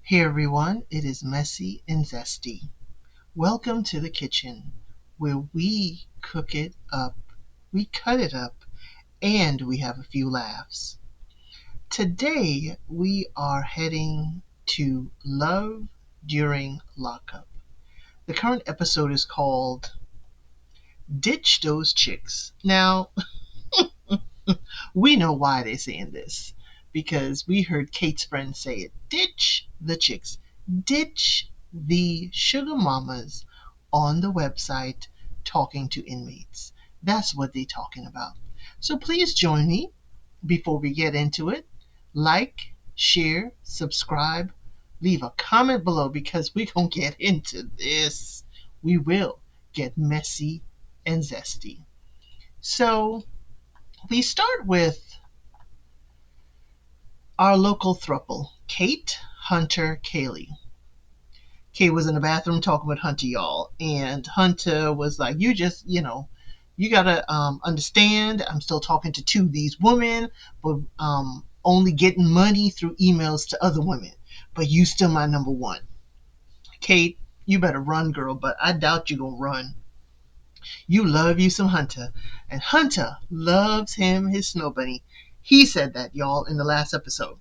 Hey everyone, it is Messy and Zesty. Welcome to the kitchen where we cook it up, we cut it up, and we have a few laughs. Today we are heading to Love During Lockup. The current episode is called Ditch Those Chicks. Now, we know why they're saying this because we heard Kate's friend say it. Ditch the chicks. Ditch the sugar mamas on the website talking to inmates. That's what they're talking about. So please join me before we get into it. Like, share, subscribe, leave a comment below because we're going to get into this. We will get messy and zesty. So we start with our local throuple, Kate, Hunter, Kaylee. Kate was in the bathroom talking with Hunter, y'all, and Hunter was like, you gotta understand, I'm still talking to two of these women, but only getting money through emails to other women. But you still my number one. Kate, you better run, girl, but I doubt you're gonna run. You love you some Hunter, and Hunter loves him his snow bunny. He said that, y'all, in the last episode.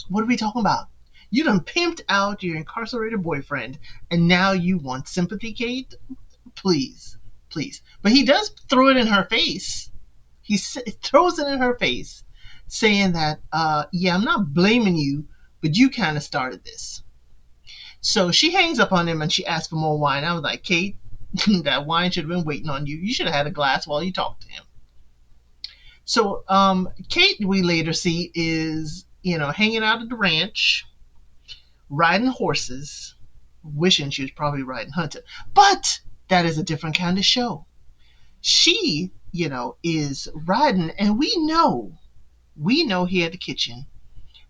What are we talking about? You done pimped out your incarcerated boyfriend, and now you want sympathy, Kate? Please, please. But he does throw it in her face. He throws it in her face, saying that, yeah, I'm not blaming you, but you kind of started this. So she hangs up on him and she asks for more wine. I was like, Kate, that wine should have been waiting on you. You should have had a glass while you talked to him. So Kate, we later see, is, hanging out at the ranch, riding horses, wishing she was probably riding Hunter. But that is a different kind of show. She, is riding, and we know here at the kitchen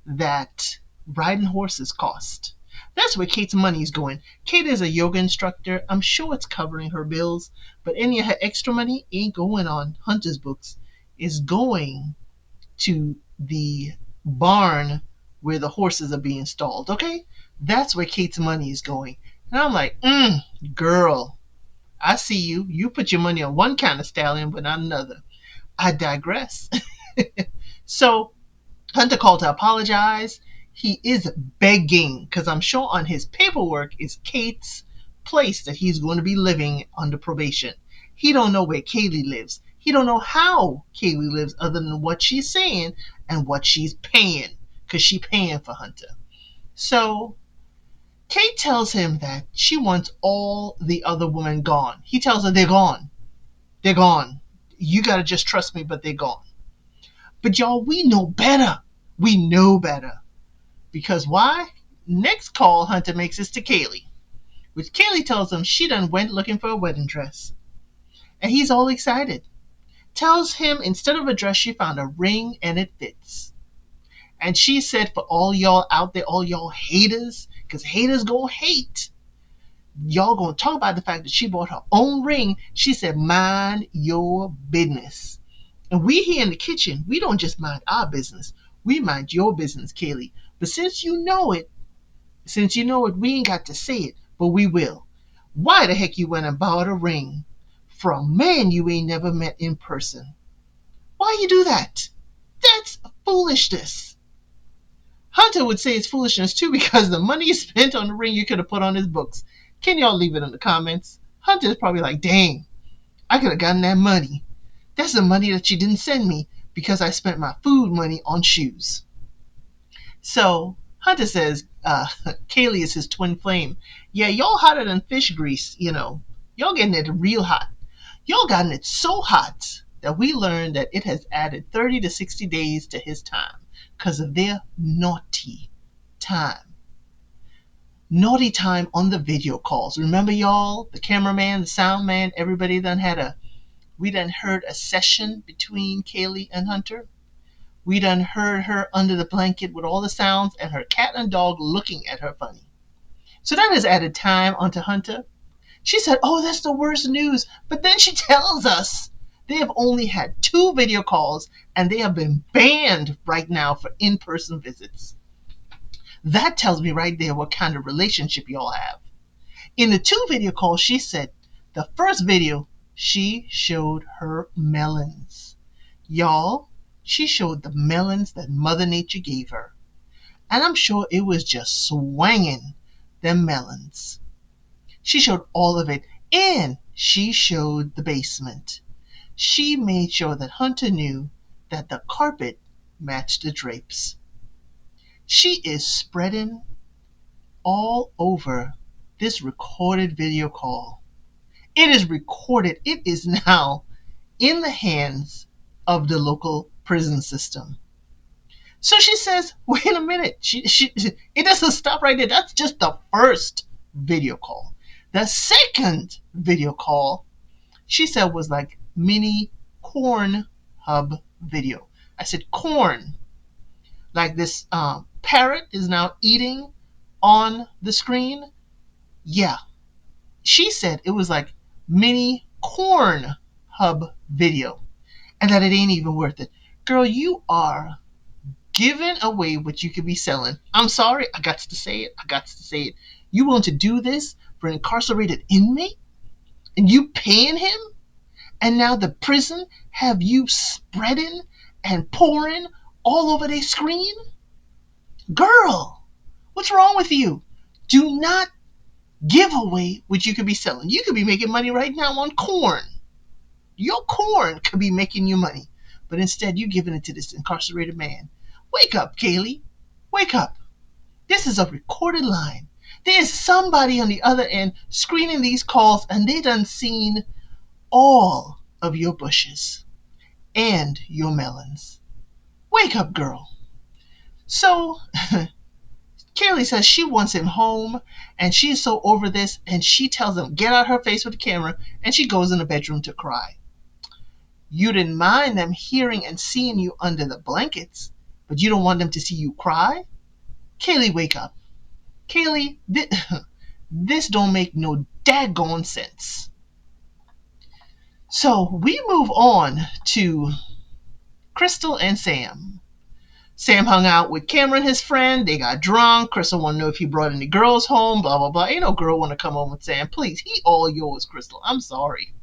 that riding horses cost. That's where Kate's money is going. Kate is a yoga instructor. I'm sure it's covering her bills, but any of her extra money ain't going on Hunter's books. It's going to the barn where the horses are being stalled, okay? That's where Kate's money is going. And I'm like, girl, I see you. You put your money on one kind of stallion, but not another. I digress. So Hunter called to apologize. He is begging, because I'm sure on his paperwork is Kate's place that he's going to be living under probation. He don't know where Kaylee lives. He don't know how Kaylee lives other than what she's saying and what she's paying, because she's paying for Hunter. So Kate tells him that she wants all the other women gone. He tells her they're gone. They're gone. You got to just trust me, but they're gone. But y'all, we know better. We know better. Because why? Next call Hunter makes is to Kaylee, which Kaylee tells him she done went looking for a wedding dress. And he's all excited. Tells him instead of a dress, she found a ring and it fits. And she said, for all y'all out there, all y'all haters, because haters gonna hate, y'all gonna talk about the fact that she bought her own ring. She said, mind your business. And we here in the kitchen, we don't just mind our business. We mind your business, Kaylee. But since you know it, we ain't got to say it, but we will. Why the heck you went and bought a ring from a man you ain't never met in person? Why you do that? That's foolishness. Hunter would say it's foolishness too because the money you spent on the ring you could have put on his books. Can y'all leave it in the comments? Hunter's probably like, dang, I could have gotten that money. That's the money that you didn't send me because I spent my food money on shoes. So Hunter says Kaylee is his twin flame. Yeah, y'all hotter than fish grease, Y'all getting it real hot. Y'all gotten it so hot that we learned that it has added 30 to 60 days to his time because of their naughty time. Naughty time on the video calls. Remember, y'all, the cameraman, the sound man, everybody we done heard a session between Kaylee and Hunter. We done heard her under the blanket with all the sounds and her cat and dog looking at her funny. So that has added time onto Hunter. She said, oh, that's the worst news. But then she tells us they have only had 2 video calls and they have been banned right now for in-person visits. That tells me right there what kind of relationship y'all have. In the 2 video calls, she said the first video, she showed her melons. Y'all, she showed the melons that Mother Nature gave her. And I'm sure it was just swanging them melons. She showed all of it, and she showed the basement. She made sure that Hunter knew that the carpet matched the drapes. She is spreading all over this recorded video call. It is recorded. It is now in the hands of the local prison system. So she says, wait a minute. It doesn't stop right there. That's just the first video call. The second video call, she said, was like mini corn hub video. I said corn. Like this parrot is now eating on the screen. Yeah. She said it was like mini corn hub video and that it ain't even worth it. Girl, you are giving away what you could be selling. I'm sorry, I got to say it. You want to do this for an incarcerated inmate? And you paying him? And now the prison have you spreading and pouring all over their screen? Girl, what's wrong with you? Do not give away what you could be selling. You could be making money right now on corn. Your corn could be making you money. But instead, you're giving it to this incarcerated man. Wake up, Kaylee. Wake up. This is a recorded line. There's somebody on the other end screening these calls, and they done seen all of your bushes and your melons. Wake up, girl. So, Kaylee says she wants him home, and she's so over this, and she tells him, get out her face with the camera, and she goes in the bedroom to cry. You didn't mind them hearing and seeing you under the blankets, but you don't want them to see you cry? Kaylee, wake up. Kaylee, this don't make no daggone sense. So we move on to Crystal and Sam. Sam hung out with Cameron, his friend. They got drunk. Crystal wanted to know if he brought any girls home, blah, blah, blah. Ain't no girl want to come home with Sam. Please, he all yours, Crystal. I'm sorry.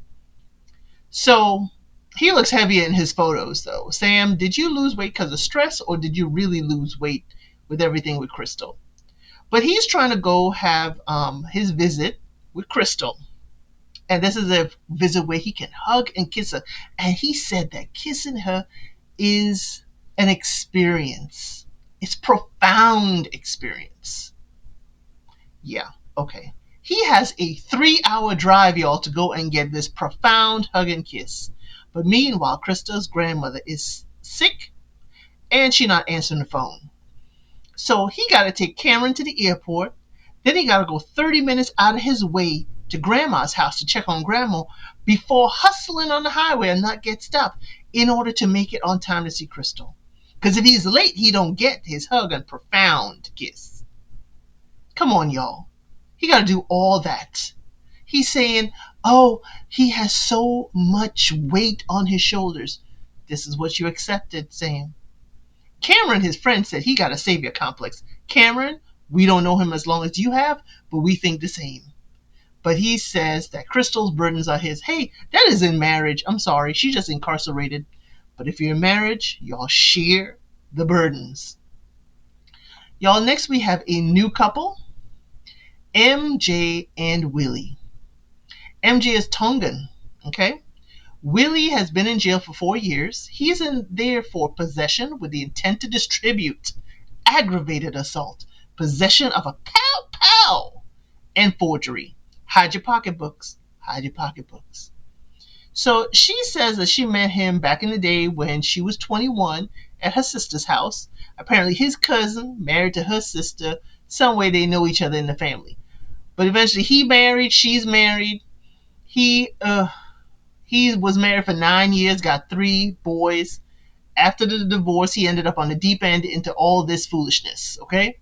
So he looks heavier in his photos, though. Sam, did you lose weight because of stress, or did you really lose weight with everything with Crystal? But he's trying to go have his visit with Crystal. And this is a visit where he can hug and kiss her. And he said that kissing her is an experience. It's profound experience. Yeah, okay. He has a 3-hour drive, y'all, to go and get this profound hug and kiss. But meanwhile, Krista's grandmother is sick and she's not answering the phone. So he got to take Cameron to the airport. Then he got to go 30 minutes out of his way to Grandma's house to check on Grandma before hustling on the highway and not get stopped in order to make it on time to see Crystal. Because if he's late, he don't get his hug and profound kiss. Come on, y'all. He got to do all that. He's saying, oh, he has so much weight on his shoulders. This is what you accepted, Sam. Cameron, his friend, said he got a savior complex. Cameron, we don't know him as long as you have, but we think the same. But he says that Crystal's burdens are his. Hey, that is in marriage. I'm sorry, she's just incarcerated. But if you're in marriage, y'all share the burdens. Y'all, next we have a new couple, MJ and Willie. MJ is Tongan, okay? Willie has been in jail for 4 years. He's in there for possession with the intent to distribute, aggravated assault, possession of a pow-pow, and forgery. Hide your pocketbooks. Hide your pocketbooks. So she says that she met him back in the day when she was 21 at her sister's house. Apparently his cousin married to her sister. Some way they know each other in the family. But eventually he married, she's married. He was married for 9 years, got 3 boys. After the divorce, he ended up on the deep end into all this foolishness, okay?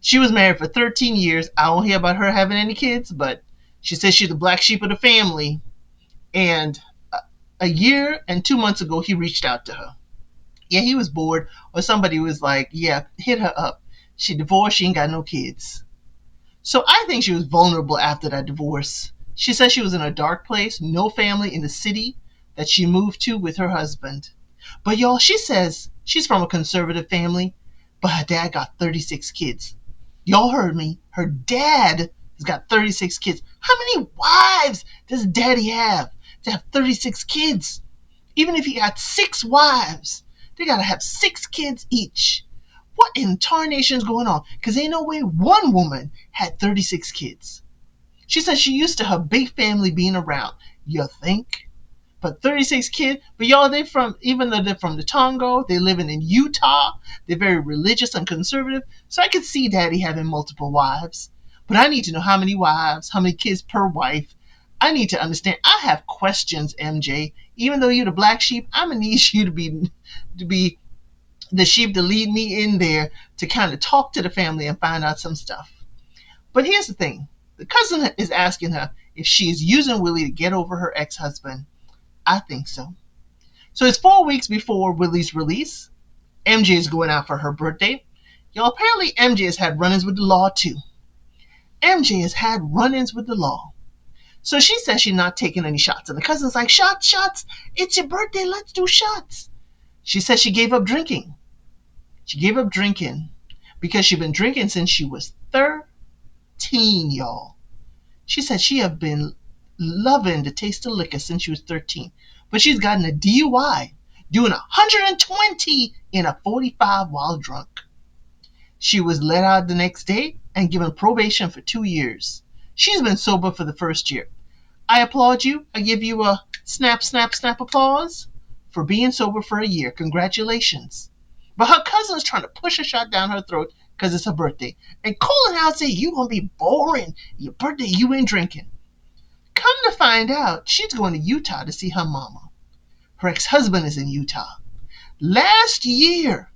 She was married for 13 years. I don't hear about her having any kids, but she says she's the black sheep of the family. And a year and 2 months ago, he reached out to her. Yeah, he was bored, or somebody was like, yeah, hit her up. She divorced. She ain't got no kids. So I think she was vulnerable after that divorce. She said she was in a dark place, no family in the city that she moved to with her husband. But y'all, she says she's from a conservative family, but her dad got 36 kids. Y'all heard me. Her dad has got 36 kids. How many wives does daddy have to have 36 kids? Even if he got 6 wives, they gotta have 6 kids each. What in tarnation is going on? Because ain't no way one woman had 36 kids. She said she used to her big family being around. You think? But 36 kids, but y'all, even though they're from the Tonga, they're living in Utah, they're very religious and conservative, so I could see daddy having multiple wives. But I need to know how many wives, how many kids per wife. I need to understand. I have questions, MJ. Even though you're the black sheep, I'm gonna need you to be the sheep to lead me in there to kind of talk to the family and find out some stuff. But here's the thing. The cousin is asking her if she is using Willie to get over her ex-husband. I think so. So it's 4 weeks before Willie's release. MJ is going out for her birthday. Y'all, apparently MJ has had run-ins with the law too. MJ has had run-ins with the law. So she says she's not taking any shots. And the cousin's like, shots. It's your birthday. Let's do shots. She says she gave up drinking. She gave up drinking because she'd been drinking since she was 13, y'all. She said she have been loving the taste of liquor since she was 13. But she's gotten a DUI, doing 120 in a 45 while drunk. She was let out the next day and given probation for 2 years. She's been sober for the first year. I applaud you. I give you a snap applause for being sober for a year. Congratulations. But her cousin's trying to push a shot down her throat because it's her birthday. And calling out saying, you going to be boring. Your birthday, you ain't drinking. Come to find out, she's going to Utah to see her mama. Her ex-husband is in Utah. Last year,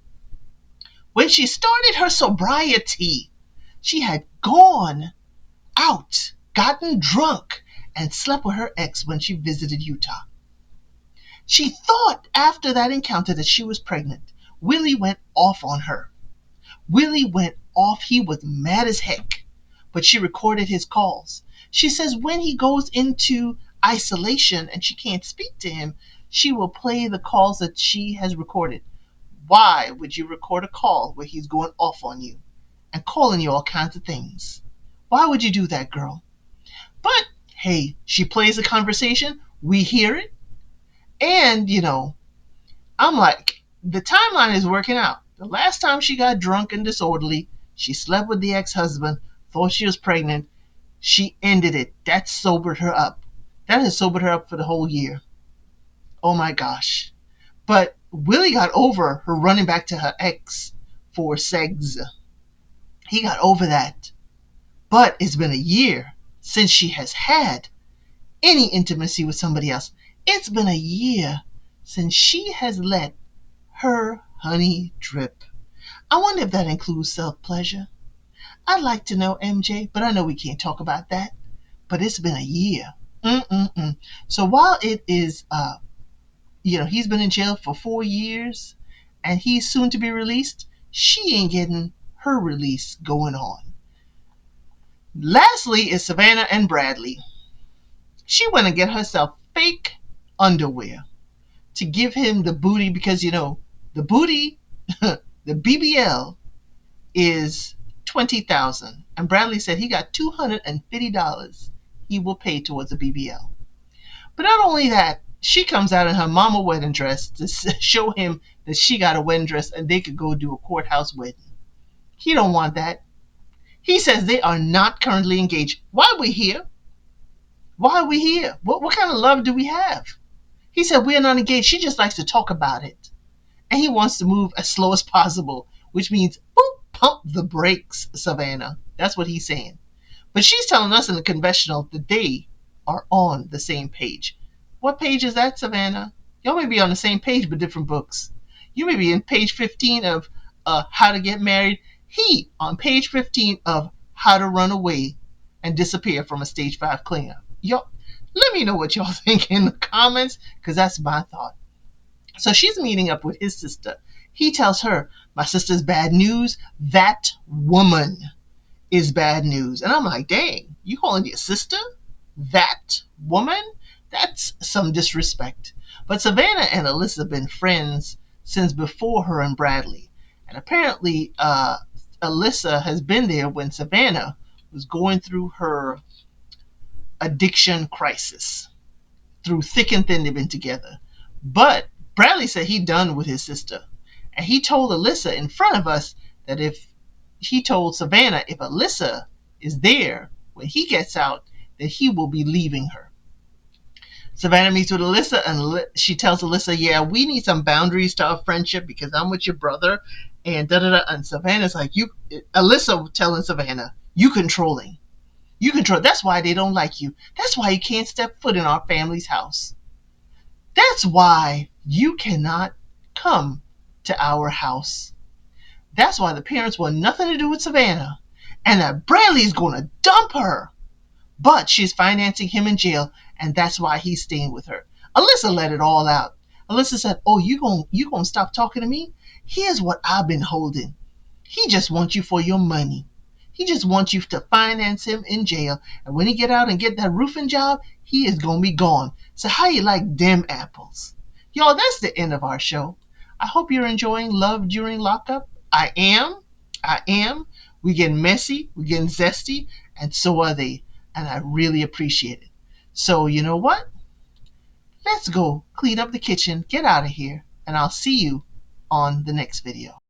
when she started her sobriety, she had gone out, gotten drunk, and slept with her ex when she visited Utah. She thought after that encounter that she was pregnant. Willie went off on her. Willie went off. He was mad as heck. But she recorded his calls. She says when he goes into isolation and she can't speak to him, she will play the calls that she has recorded. Why would you record a call where he's going off on you and calling you all kinds of things? Why would you do that, girl? But hey, she plays a conversation. We hear it. And, I'm like, the timeline is working out. The last time she got drunk and disorderly, she slept with the ex-husband, thought she was pregnant. She ended it. That sobered her up. That has sobered her up for the whole year. Oh my gosh. But Willie got over her running back to her ex for sex. He got over that. But it's been a year since she has had any intimacy with somebody else. It's been a year since she has let her honey drip. I wonder if that includes self-pleasure. I'd like to know, MJ, but I know we can't talk about that. But it's been a year. So while it is, he's been in jail for 4 years and he's soon to be released, she ain't getting her release going on. Lastly is Savannah and Bradley. She went and get herself fake underwear to give him the booty because, the booty, the BBL is $20,000. And Bradley said he got $250 he will pay towards a BBL. But not only that, she comes out in her mama wedding dress to show him that she got a wedding dress and they could go do a courthouse wedding. He don't want that. He says they are not currently engaged. Why are we here? Why are we here? What kind of love do we have? He said we are not engaged. She just likes to talk about it. And he wants to move as slow as possible, which means, boop, pump the brakes, Savannah. That's what he's saying. But she's telling us in the confessional that they are on the same page. What page is that, Savannah? Y'all may be on the same page, but different books. You may be in page 15 of How to Get Married. He on page 15 of How to Run Away and Disappear from a Stage 5 Cleanup. Y'all, let me know what y'all think in the comments, because that's my thought. So she's meeting up with his sister. He tells her, my sister's bad news. That woman is bad news. And I'm like, dang, you calling your sister that woman? That's some disrespect. But Savannah and Alyssa have been friends since before her and Bradley. And apparently, Alyssa has been there when Savannah was going through her addiction crisis. Through thick and thin, they've been together. But Bradley said he done with his sister. And he told Alyssa in front of us that if he told Savannah if Alyssa is there when he gets out, that he will be leaving her. Savannah meets with Alyssa and she tells Alyssa, yeah, we need some boundaries to our friendship because I'm with your brother and da-da-da. And Savannah's like, Alyssa telling Savannah, you controlling. You control. That's why they don't like you. That's why you can't step foot in our family's house. That's why you cannot come to our house. That's why the parents want nothing to do with Savannah and that Bradley's going to dump her. But she's financing him in jail, and that's why he's staying with her. Alyssa let it all out. Alyssa said, oh, you gonna stop talking to me? Here's what I've been holding. He just wants you for your money. He just wants you to finance him in jail. And when he get out and get that roofing job, he is going to be gone. So how you like them apples? Y'all, that's the end of our show. I hope you're enjoying Love During Lockup. I am. We getting messy. We getting zesty. And so are they. And I really appreciate it. So you know what? Let's go clean up the kitchen, get out of here, and I'll see you on the next video.